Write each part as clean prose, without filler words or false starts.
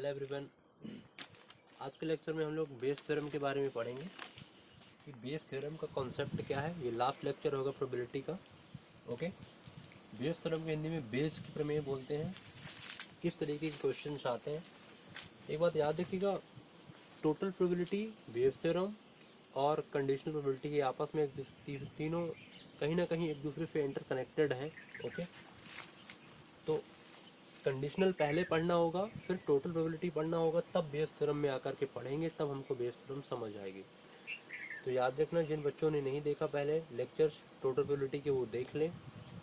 Hello everyone. आज के lecture में हम लोग बेस थ्योरम के बारे में पढ़ेंगे कि बेस थ्योरम का कॉन्सेप्ट क्या है। ये लास्ट लेक्चर होगा प्रोबेबिलिटी का। ओके, बेस थ्योरम को हिंदी में बेस की प्रमेय बोलते हैं। किस तरीके के क्वेश्चन आते हैं, एक बात याद रखिएगा, टोटल प्रोबेबिलिटी, बेस थ्योरम और कंडीशनल प्रोबेबिलिटी के आपस में तीनों कहीं ना कहीं एक दूसरे से इंटरकनेक्टेड हैं। ओके, तो कंडीशनल पहले पढ़ना होगा, फिर टोटल प्रोबेबिलिटी पढ़ना होगा, तब बेस थ्योरम में आकर के पढ़ेंगे, तब हमको बेस थ्योरम समझ आएगी। तो याद रखना, जिन बच्चों ने नहीं देखा पहले लेक्चर्स टोटल प्रोबेबिलिटी के, वो देख लें,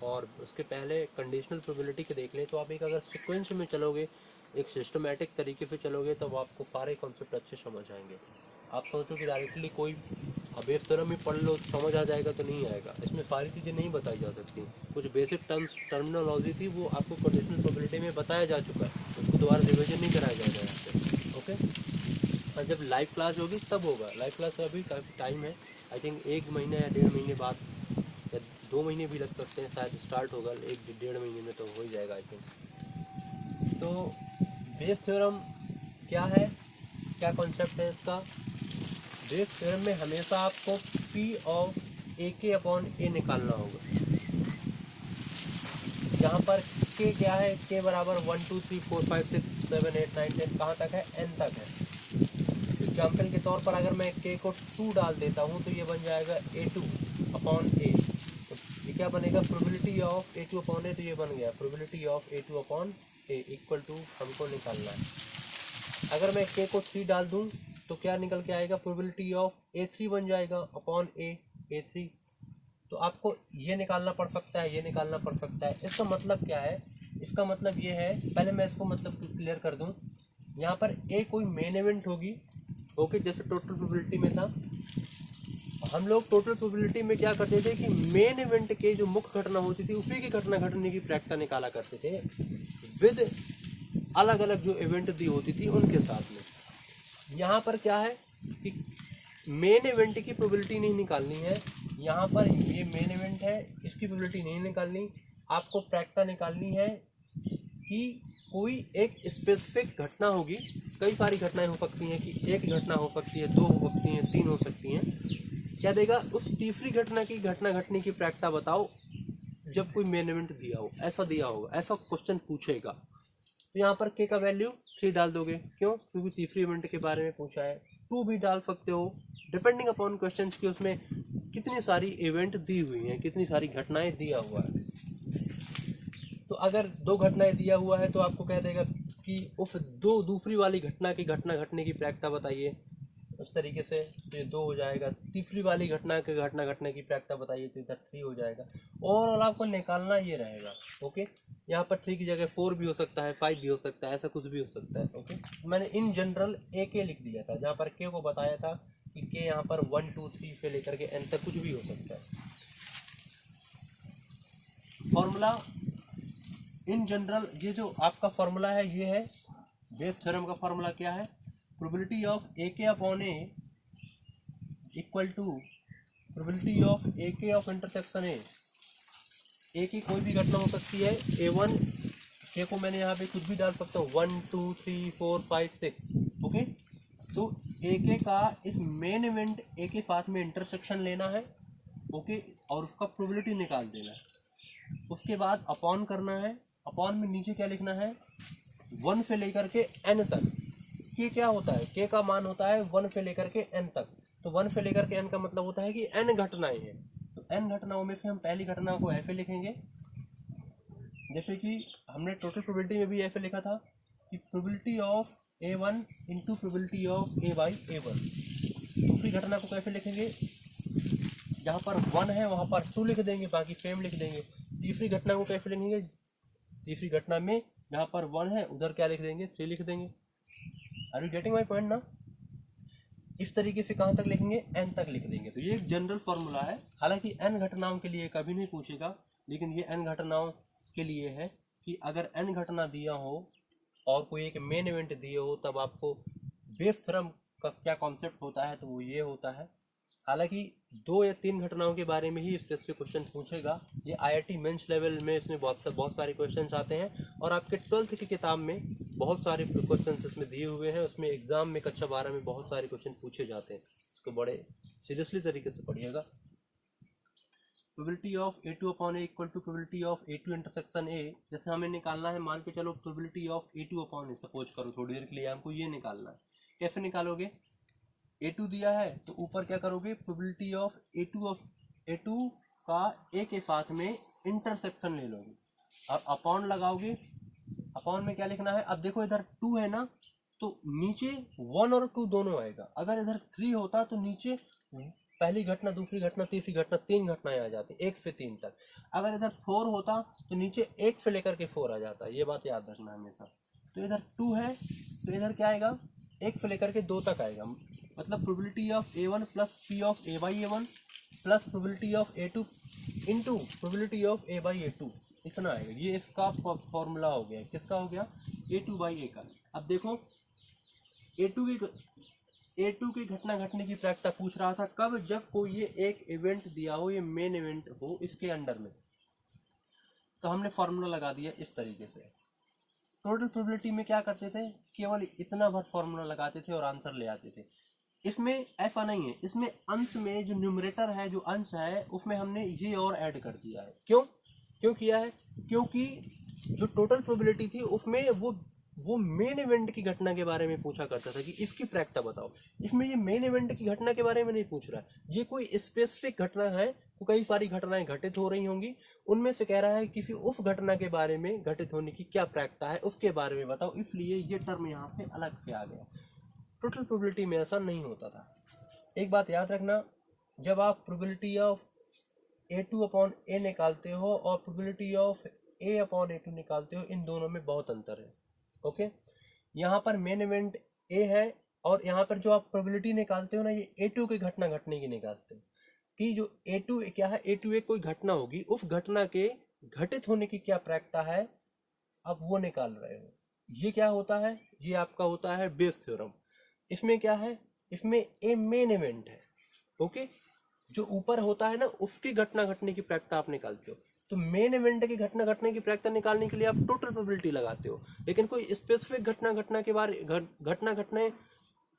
और उसके पहले कंडीशनल प्रोबेबिलिटी के देख लें। तो आप एक अगर सीक्वेंस में चलोगे, एक सिस्टमेटिक तरीके से चलोगे, तब आपको सारे कॉन्सेप्ट अच्छे समझ आएंगे। आप सोचो कि डायरेक्टली कोई बेस थ्योरम ही पढ़ लो समझ आ जाएगा, तो नहीं आएगा। इसमें सारी चीज़ें नहीं बताई जा सकती। कुछ बेसिक टर्मिनोलॉजी थी, वो आपको कंडीशनल प्रोबेबिलिटी में बताया जा चुका है, उसको दोबारा रिविजन नहीं कराया जाएगा यहाँ पे। ओके, और जब लाइव क्लास होगी तब होगा। लाइव क्लास का अभी काफ़ी टाइम है, आई थिंक 1 महीने या 1.5 महीने बाद, या 2 महीने भी लग सकते हैं, शायद स्टार्ट होगा 1-1.5 महीने में, तो हो ही जाएगा आई थिंक। तो बेस थ्योरम क्या है, क्या कॉन्सेप्ट है इसका। बेस थ्योरम में हमेशा आपको P of AK upon A निकालना होगा, जहाँ पर K क्या है, K बराबर 1 2 3 4 5 6 7 8 9 10 कहाँ तक है, N तक है। एग्जाम्पल के तौर पर अगर मैं K को 2 डाल देता हूँ तो ये बन जाएगा A2 अपॉन A। तो ये क्या बनेगा, probability of A2 upon A, तो ये बन गया probability of A2 upon A equal to हमको निकालना है। अगर मैं K को 3 डाल दूँ तो क्या निकल के आएगा, प्रोबेबिलिटी ऑफ A3 बन जाएगा अपॉन A3। तो आपको ये निकालना पड़ सकता है, ये निकालना पड़ सकता है। इसका मतलब क्या है, इसका मतलब ये है, पहले मैं इसको मतलब क्लियर कर दूं। यहाँ पर A कोई मेन इवेंट होगी। ओके, जैसे टोटल प्रोबेबिलिटी में था, हम लोग टोटल प्रोबेबिलिटी में क्या करते थे कि मेन इवेंट के जो मुख्य घटना होती थी, उसी की घटना घटने की प्रायिकता निकाला करते थे, विद अलग अलग जो इवेंट दी होती थी उनके साथ में। यहाँ पर क्या है कि मेन इवेंट की प्रोबेबिलिटी नहीं निकालनी है। यहाँ पर ये मेन इवेंट है, इसकी प्रोबेबिलिटी नहीं निकालनी, आपको प्रायिकता निकालनी है कि कोई एक स्पेसिफिक घटना होगी। कई सारी घटनाएं हो सकती हैं, कि एक घटना हो सकती है, 2 हो सकती हैं, 3 हो सकती हैं। क्या देगा, उस तीसरी घटना की घटना घटने की प्रायिकता बताओ जब कोई मेन इवेंट दिया हो, ऐसा दिया होगा, ऐसा क्वेश्चन पूछेगा। तो यहाँ पर K का वैल्यू 3 डाल दोगे, क्यों, क्योंकि तीसरी इवेंट के बारे में पूछा है। 2 भी डाल सकते हो, डिपेंडिंग अपॉन क्वेश्चन की उसमें कितनी सारी इवेंट दी हुई हैं, कितनी सारी घटनाएं दिया हुआ है। तो अगर 2 घटनाएं दिया हुआ है तो आपको कह देगा कि उस दूसरी वाली घटना की घटना घटने की प्रायिकता बताइए, उस तरीके से। तो ये 2 हो जाएगा। तीसरी वाली घटना के घटना घटने की प्रायिकता बताइए, तो इधर 3 हो जाएगा। और आपको निकालना ये रहेगा। ओके, यहाँ पर 3 की जगह 4 भी हो सकता है, 5 भी हो सकता है, ऐसा कुछ भी हो सकता है। ओके, मैंने इन जनरल AK लिख दिया था, जहाँ पर K को बताया था कि K यहाँ पर 1 2 3 से लेकर के N तक कुछ भी हो सकता है। फॉर्मूला इन जनरल, ये जो आपका फॉर्मूला है, ये है बेस थ्योरम का फॉर्मूला। क्या है, probability of AK upon A equal to probability of AK of intersection A की कोई भी घटना हो सकती है, A1 K को मैंने यहाँ पे कुछ भी डाल सकता हूँ, 1 2 3 4 5 6। ओके, तो AK का इस मेन इवेंट A के साथ में इंटरसेक्शन लेना है। ओके, और उसका प्रोबेबिलिटी निकाल देना है। उसके बाद अपॉन करना है। अपॉन में नीचे क्या लिखना है, 1 से लेकर के N तक। K क्या होता है, K का मान होता है 1 से लेकर के N तक। तो 1 से लेकर के N का मतलब होता है कि N घटनाएं हैं। तो N घटनाओं में से हम पहली घटना को ऐसे लिखेंगे, जैसे कि हमने टोटल प्रोबेबिलिटी में भी ऐसे लिखा था कि probability of A1 into probability of A by A1। दूसरी घटना को कैसे लिखेंगे, जहाँ पर 1 है वहाँ पर 2 लिख देंगे, बाकी सेम लिख देंगे। तीसरी घटना को कैसे लिखेंगे, तीसरी घटना में जहाँ पर 1 है उधर क्या लिख देंगे, 3 लिख देंगे। Are you getting my point ना। इस तरीके से कहाँ तक लिखेंगे, N तक लिख देंगे। तो ये एक जनरल फॉर्मूला है। हालांकि N घटनाओं के लिए कभी नहीं पूछेगा, लेकिन ये N घटनाओं के लिए है कि अगर N घटना दिया हो और कोई एक मेन इवेंट दिए हो, तब आपको बेस थ्योरम का क्या कॉन्सेप्ट होता है, तो वो ये होता है। हालांकि 2 या 3 घटनाओं के बारे में ही स्पेसिफिक क्वेश्चन पूछेगा। ये IIT मेंस लेवल में इसमें बहुत सारे क्वेश्चन आते हैं, और आपके 12th की किताब में बहुत सारे क्वेश्चन इसमें दिए हुए हैं, उसमें एग्जाम में कक्षा 12 में बहुत सारे क्वेश्चन पूछे जाते हैं, इसको बड़े सीरियसली तरीके से पढ़िएगा। Probability of A2 upon A equal to probability of A2 intersection A, जैसे हमें निकालना है, मान के चलो probability of A2 upon A, suppose करो थोड़ी देर के लिए हमको ये निकालना है। कैसे निकालोगे? A2 दिया है तो ऊपर क्या करोगे, प्रोबेबिलिटी ऑफ A2 का A के साथ में इंटरसेक्शन ले लोगे, अब अपॉन लगाओगे। अपॉन में क्या लिखना है, अब देखो इधर 2 है ना, तो नीचे 1 और 2 दोनों आएगा। अगर इधर 3 होता तो नीचे पहली घटना, दूसरी घटना, तीसरी घटना, 3 घटनाएं आ जाती, 1 से 3 तक। अगर इधर 4 होता तो नीचे 1 से लेकर के 4 आ जाता, ये बात याद रखना हमेशा। तो इधर 2 है तो इधर क्या आएगा, 1 से लेकर के 2 तक आएगा, मतलब probability of A1 plus P of A by A1 plus probability of A2 into probability of A by A2, इतना आएगा। ये इसका फॉर्मूला हो गया, किसका हो गया, A2 बाई A का। अब देखो A2 की घटना घटने की प्रायिकता पूछ रहा था, कब, जब कोई ये एक इवेंट दिया हो, ये मेन इवेंट हो इसके अंडर में। तो हमने फॉर्मूला लगा दिया इस तरीके से। टोटल प्रोबेबिलिटी में क्या करते थे, केवल इतना भर फॉर्मूला लगाते थे और आंसर ले आते थे। इसमें ऐसा नहीं है, इसमें अंश में जो न्यूमरेटर है, जो अंश है, उसमें हमने ये और ऐड कर दिया है। क्यों किया है, क्योंकि जो टोटल प्रोबेबिलिटी थी उसमें वो मेन इवेंट की घटना के बारे में पूछा करता था कि इसकी प्रायिकता बताओ। इसमें ये मेन इवेंट की घटना के बारे में नहीं पूछ रहा है, ये कोई स्पेसिफिक घटना है, कई सारी घटनाएं घटित हो रही होंगी, उनमें से कह रहा है किसी उस घटना के बारे में घटित होने की क्या प्रायिकता है उसके बारे में बताओ, इसलिए ये टर्म यहाँ पे अलग से आ गया। टोटल प्रोबेबिलिटी में ऐसा नहीं होता था। एक बात याद रखना, जब आप probability of A2 upon A निकालते हो और probability of A upon A2 निकालते हो, इन दोनों में बहुत अंतर है। ओके, यहाँ पर मेन इवेंट A है और यहाँ पर जो आप प्रोबेबिलिटी निकालते हो ना, ये A2 की घटना घटने की निकालते हो, कि जो A2 क्या है, A2 एक कोई घटना होगी, उस घटना के घटित होने की क्या प्रायिकता है, अब वो निकाल रहे हो। ये क्या होता है, ये आपका होता है बेस थ्योरम। इसमें क्या है, इसमें ए मेन इवेंट है। ओके, जो ऊपर होता है ना, उसकी घटना घटने की प्रायिकता आप निकालते हो। तो मेन इवेंट की घटना घटने की प्रायिकता निकालने के लिए आप टोटल प्रोबेबिलिटी लगाते हो, लेकिन कोई स्पेसिफिक घटना घटना के बारे घटना घटने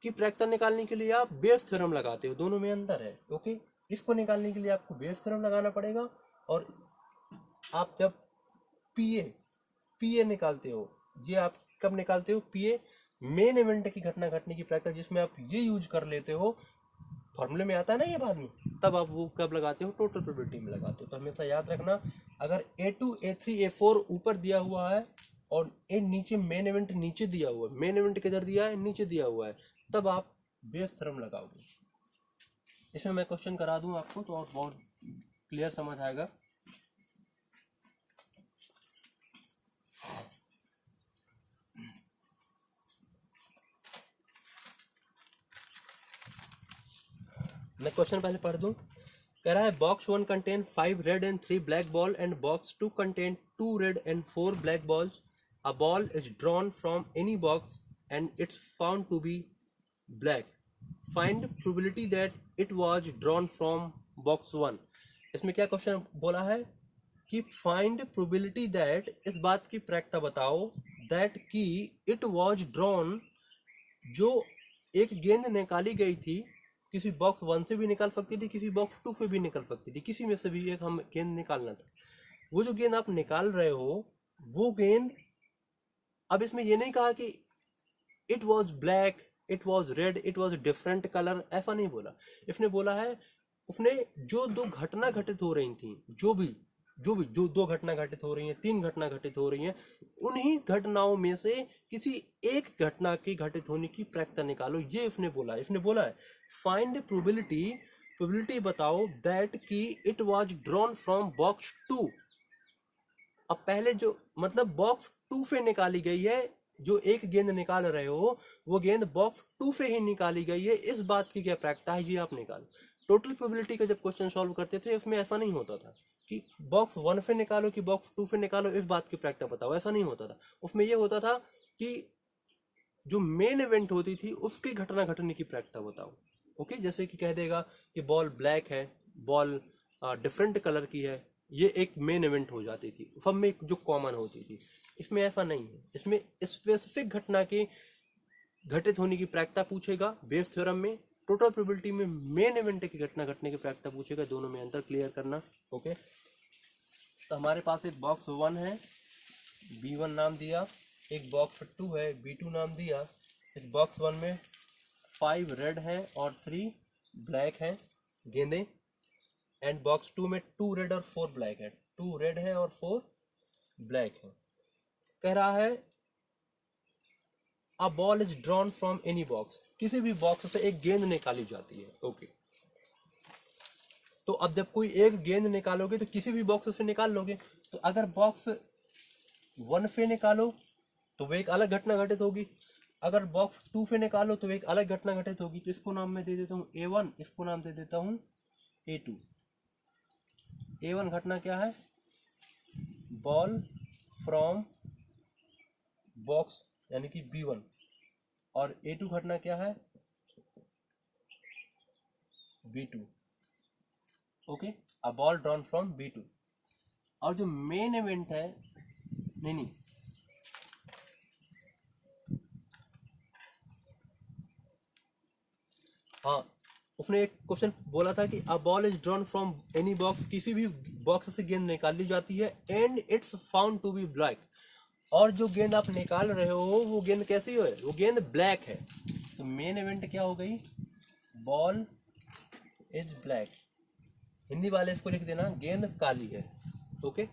की प्रायिकता निकालने के लिए आप बेस थ्योरम लगाते हो। दोनों में अंतर है। ओके, इसको निकालने के लिए आपको बेस थ्योरम लगाना पड़ेगा। और आप जब पीए निकालते हो, ये आप कब निकालते हो, पीए मेन इवेंट की घटना घटने की प्रायिकता, जिसमें आप ये यूज कर लेते हो, फॉर्मूले में आता है ना ये बाद में, तब आप वो कब लगाते हो, टोटल प्रोबेबिलिटी में लगाते हो। तो हमेशा याद रखना, अगर A2 A3 A4 ऊपर दिया हुआ है और ए नीचे मेन इवेंट नीचे दिया हुआ है, मेन इवेंट किधर दिया है, नीचे दिया हुआ है, तब आप बेस थ्योरम लगाओगे। इसमें मैं क्वेश्चन करा दूं आपको तो और बहुत क्लियर समझ आएगा। मैं क्वेश्चन पहले पढ़ दूं। कह रहा है box 1 contain 5 red and 3 black ball and box 2 contain 2 red and 4 black balls. A ball is drawn from any box and it's found to be black. Find probability that it was drawn from box 1. इसमें क्या question बोला है कि find probability that, इस बात की प्रायिकता बताओ, दैट कि इट वाज ड्रॉन, जो एक गेंद निकाली गई थी, किसी बॉक्स 1 से भी निकाल सकती थी, किसी बॉक्स 2 से भी निकल सकती थी, किसी में से भी एक हम गेंद निकालना था। वो जो गेंद आप निकाल रहे हो, वो गेंद, अब इसमें ये नहीं कहा कि it was black, it was red, it was different colour, ऐसा नहीं बोला। इसने बोला है, उसने जो दो घटना घटित हो रही थी, जो दो घटना घटित हो रही हैं, 3 घटना घटित हो रही हैं, उन्हीं घटनाओं में से किसी एक घटना की घटित होने की प्रायिकता निकालो, ये इसने बोला है। इसने बोला है फाइंड प्रोबेबिलिटी बताओ दैट कि it was drawn from box 2। अब पहले जो मतलब बॉक्स 2 से निकाली गई है, जो एक गेंद निकाल रहे हो, वो गेंद बॉक्स 2 से ही निकाली गई है, इस बात की क्या प्रायिकता है, ये आप निकालो। टोटल प्रोबेबिलिटी का जब क्वेश्चन सॉल्व करते थे, उसमें ऐसा नहीं होता था कि बॉक्स 1 से निकालो कि बॉक्स 2 से निकालो, इस बात की प्रायिकता बताओ, ऐसा नहीं होता था। उसमें यह होता था कि जो मेन इवेंट होती थी उसकी घटना घटने की प्रायिकता बताओ। ओके, जैसे कि कह देगा कि बॉल ब्लैक है, बॉल डिफरेंट कलर की है, ये एक मेन इवेंट हो जाती थी, सब में जो कॉमन होती थी। इसमें ऐसा नहीं है, इसमें स्पेसिफिक घटना के घटित होने की प्रायिकता पूछेगा बेस थ्योरम में, टोटल प्रोबेबिलिटी में मेन इवेंट की घटना घटने की प्रायिकता पूछेगा। दोनों में अंतर क्लियर करना। ओके, तो हमारे पास एक बॉक्स 1 है, B1 नाम दिया, एक बॉक्स 2 है, B2 नाम दिया। इस बॉक्स 1 में 5 रेड है और 3 ब्लैक है गेंदे, एंड बॉक्स 2 में 2 रेड और 4 ब्लैक है, 2 रेड है और 4 ब्लैक है। कह रहा है अ ball is drawn from any box, किसी भी बॉक्स से एक गेंद निकाली जाती है। ओके, तो अब जब कोई एक गेंद निकालोगे तो किसी भी बॉक्स से निकाल लोगे। तो अगर बॉक्स 1 से निकालो तो वो एक अलग घटना घटित होगी, अगर बॉक्स 2 से निकालो तो एक अलग घटना घटित होगी। तो इसको नाम मैं दे देता हूँ A1, इसको नाम दे देता हूँ A2। A1 घटना क्या है, बॉल फ्रॉम बॉक्स यानी कि B1, और A2 घटना क्या है, B2। Okay, a ball drawn from B2। और जो मेन इवेंट है, नहीं, हाँ, उसने एक क्वेश्चन बोला था कि a ball is drawn from any box, किसी भी बॉक्स से गेंद निकाल ली जाती है, and it's found to be black, और जो गेंद आप निकाल रहे हो वो गेंद कैसी है, वो गेंद ब्लैक है। तो मेन इवेंट क्या हो गई, बॉल इज ब्लैक। हिंदी वाले इसको लिख देना, गेंद काली है। Okay,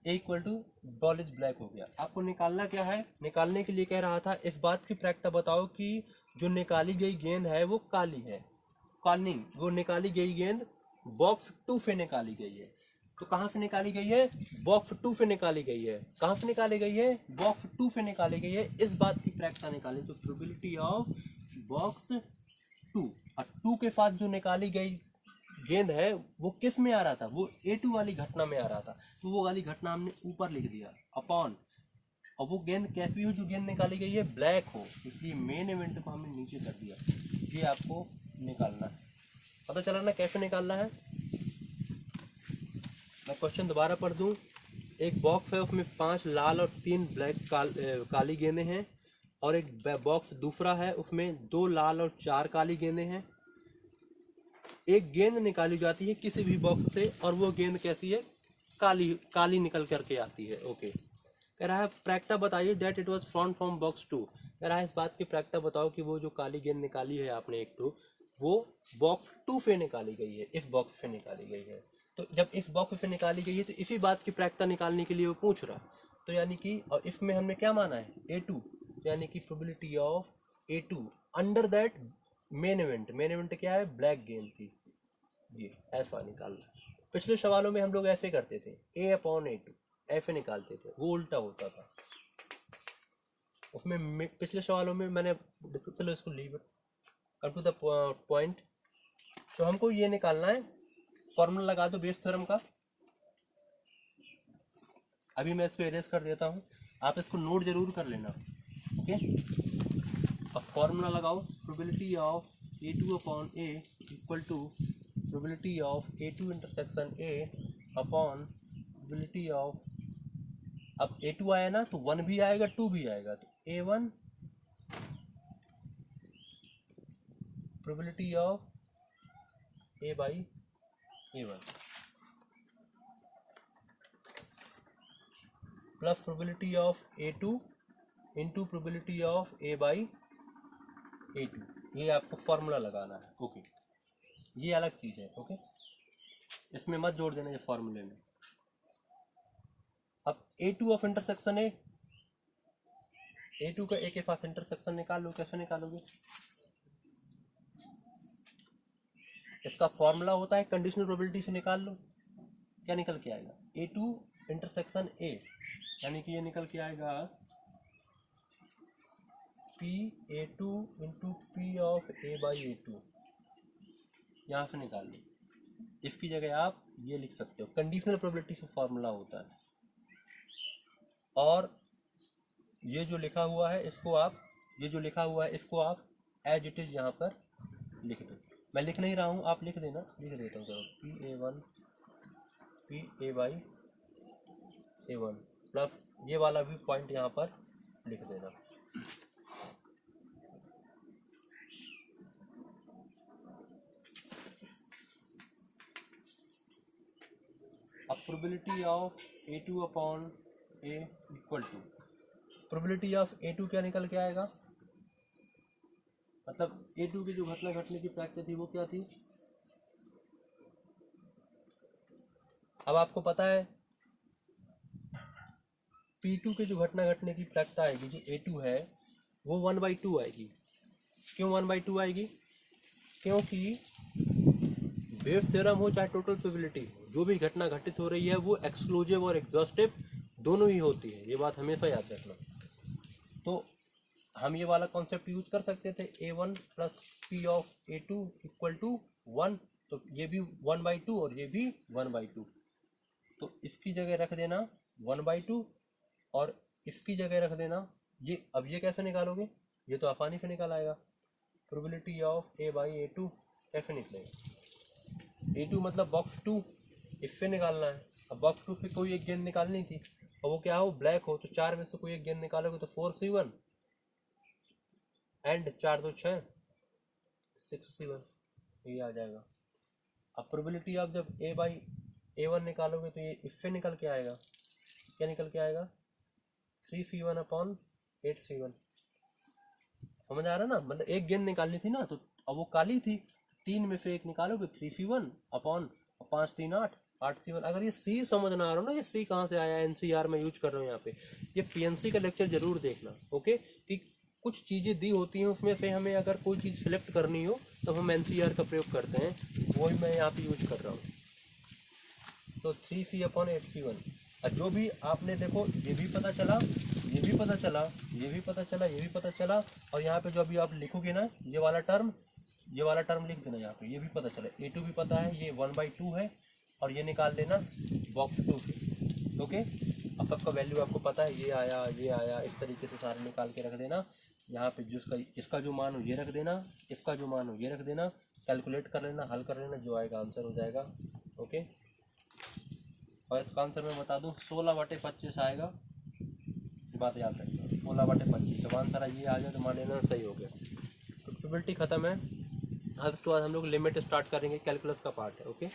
equal to ball is black हो गया। आपको निकालना क्या है, निकालने के लिए कह रहा था इस बात की प्रायिकता बताओ कि जो निकाली गई गेंद है वो काली है, काली, वो निकाली गई गेंद बॉक्स 2 से निकाली गई है। तो कहाँ से निकाली गई है, बॉक्स 2 से निकाली गई है। कहाँ से निकाली गई है, बॉक्स 2 से निकाली गई है, इस बात की प्रायिकता निकाली। तो प्रोबेबिलिटी ऑफ बॉक्स 2, और 2 के साथ जो निकाली गई गेंद है वो किस में आ रहा था, वो A2 वाली घटना में आ रहा था। तो वो वाली घटना हमने ऊपर लिख दिया अपॉन, और वो गेंद कैसी हो, जो गेंद निकाली गई है ब्लैक हो, इसलिए मेन इवेंट को हमने नीचे कर दिया। ये आपको निकालना है, पता चला ना कैसे निकालना है। मैं क्वेश्चन दोबारा पढ़ दूं। एक बॉक्स है, उसमें 5 लाल और 3 ब्लैक काली गेंदें हैं, और एक बॉक्स दूसरा है, उसमें 2 लाल और 4 काली गेंदें हैं। एक गेंद निकाली जाती है किसी भी बॉक्स से, और वो गेंद कैसी है, काली काली निकल करके आती है। ओके, कह रहा है प्रायिकता बताइए that it was from from box 2। कह रहा है इस बात की प्रायिकता बताओ कि वो जो काली गेंद निकाली है आपने एक तो, वो बॉक्स 2 से निकाली गई है, इस बॉक्स से निकाली गई है। तो जब इस बॉक्स से निकाली गई है तो इसी बात की प्रायिकता निकालने के लिए वो पूछ रहा। तो यानी कि, और इसमें हमने क्या माना है, A2, यानी कि probability of A2 under that main event. Main event क्या है, ब्लैक गेंद थी, ये ऐसा निकालना। पिछले सवालों में हम लोग ऐसे करते थे, A/A2 ऐसे निकालते थे, वो उल्टा होता था उसमें। पिछले सवालों में मैंने, चलो इसको leave, come to the point. तो हमको ये निकालना है, फॉर्मूला लगा दो बेस थ्योरम का। अभी मैं इसको इरेज कर देता हूँ, आप इसको नोट जरूर कर लेना। ओके, अब फॉर्मूला लगाओ, probability of A2/A equal to probability of A2 intersection A upon probability of, अब A2 आया ना तो 1 भी आएगा 2 भी आएगा, तो A1 probability of A/A1 plus probability of A2 into probability of A/A2। ये आपको फॉर्मूला लगाना है। ओके, ये अलग चीज है। ओके, इसमें मत जोड़ देना ये फॉर्मूले में। अब A2 ऑफ इंटरसेक्शन A2 का A के साथ इंटरसेक्शन निकाल लो। कैसे निकालोगे, इसका फॉर्मूला होता है कंडीशनल प्रोबेबिलिटी से निकाल लो। क्या निकल के आएगा, A2 इंटरसेक्शन A, यानी कि ये निकल के आएगा PA2 into P of A/A2। यहाँ से निकाल लो, इसकी जगह आप ये लिख सकते हो, कंडीशनल प्रोबेबिलिटी से फॉर्मूला होता है। और ये जो लिखा हुआ है इसको आप, ये जो लिखा हुआ है इसको आप एज इट इज यहाँ पर लिख दो। मैं लिख नहीं रहा हूँ, आप लिख देना, लिख देता हूँ। चलो PA1 P A by A one plus ये वाला भी पॉइंट यहाँ पर लिख देना। अब probability of A2 upon A equal to probability of A2 क्या निकल के आएगा, मतलब A2 की जो घटना घटने की प्रायिकता थी वो क्या थी। अब आपको पता है P2 के जो घटना घटने की प्रायिकता आएगी जो A2 है वो 1/2 आएगी। क्यों 1/2 आएगी, क्योंकि वेव थ्योरम हो चाहे टोटल प्रोबेबिलिटी हो, जो भी घटना घटित हो रही है वो एक्सक्लूसिव और एग्जॉस्टिव दोनों ही होती है, ये बात हमेशा याद रखना। तो हम ये वाला कॉन्सेप्ट यूज कर सकते थे A1 plus P of A2 equal to 1, तो ये भी 1/2 और ये भी 1/2, तो इसकी जगह रख देना 1/2 और इसकी जगह रख देना ये। अब ये कैसे निकालोगे, ये तो आसानी से निकल आएगा। प्रोबेबिलिटी ऑफ A/A2 कैसे निकलेगा, A2 मतलब बॉक्स 2, इससे निकालना है। अब बॉक्स 2 से कोई एक गेंद निकालनी थी और वो क्या हो, ब्लैक हो, तो 4 में से कोई एक गेंद निकालोगे तो 4C1 एंड 4 2 6 6C1, ये आ जाएगा। अब प्रोबेबिलिटी ऑफ जब A/A1 निकालोगे तो ये इससे निकल के आएगा, क्या निकल के आएगा 3C1 अपॉन 8C1। समझ आ रहा ना, मतलब एक गेंद निकालनी थी ना, तो अब वो काली थी, 3 में से एक निकालोगे 3C1 अपॉन 5 3 8 8C1। अगर ये C समझ ना आ रहा हो ना, ये C कहाँ से आया, NCR में यूज कर रहा हूँ यहाँ पे, ये PNC का लेक्चर जरूर देखना। ओके, कि कुछ चीज़ें दी होती हैं उसमें से हमें अगर कोई चीज़ सिलेक्ट करनी हो तो हम NCR का प्रयोग करते हैं, वही मैं यहाँ पे यूज कर रहा हूँ। तो 3C अपॉन 8C1, और जो भी आपने देखो ये भी पता चला, ये भी पता चला, ये भी पता चला, ये भी पता चला, और यहाँ पे जो अभी आप लिखोगे ना ये वाला टर्म लिख देना यहाँ पे, ये भी पता चला। A2 भी पता है, ये 1/2 है, और ये निकाल लेना बॉक्स 2 से। ओके, अब सबका वैल्यू आपको पता है, ये आया, इस तरीके से सारे निकाल के रख देना। यहाँ पे जो इसका जो मान हो ये रख देना, इसका जो मान हो ये रख देना, कैलकुलेट कर लेना, हल कर लेना, जो आएगा आंसर हो जाएगा। ओके, और इसका आंसर मैं बता दूँ 16/25 आएगा, बात याद रखना 16/25। जब आंसर ये आ जाए तो मान लेना सही हो गया। तो प्रोबेबिलिटी खत्म है। अब इसके बाद हम लोग लिमिट स्टार्ट करेंगे, कैलकुलस का पार्ट है। ओके।